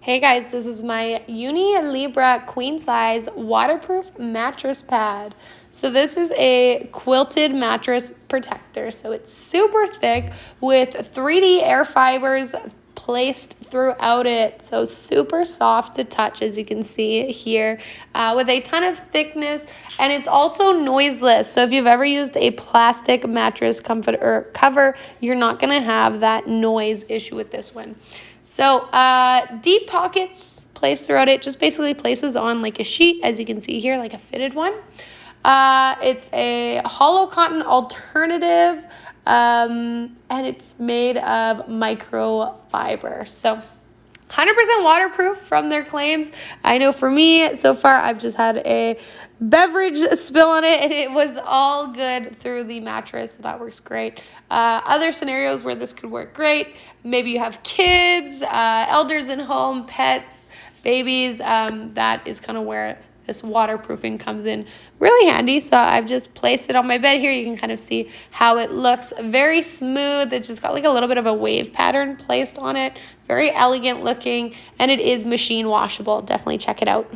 Hey guys, this is my UNILIBRA queen size waterproof mattress pad. So this is a quilted mattress protector. So it's super thick with 3D air fibers placed throughout it. So super soft to touch, as you can see here, with a ton of thickness, and it's also noiseless. So if you've ever used a plastic mattress cover, you're not gonna have that noise issue with this one. So deep pockets placed throughout it, just basically places on like a sheet, as you can see here, like a fitted one. It's a hollow cotton alternative, and it's made of microfiber. So 100% waterproof from their claims. I know for me, so far, I've just had a beverage spill on it, and it was all good through the mattress. So that works great. Other scenarios where this could work great, maybe you have kids, elders in home, pets, babies. That is kind of where this waterproofing comes in really handy. So I've just placed it on my bed here. You can kind of see how it looks. Very smooth. It's just got like a little bit of a wave pattern placed on it. Very elegant looking, and it is machine washable. Definitely check it out.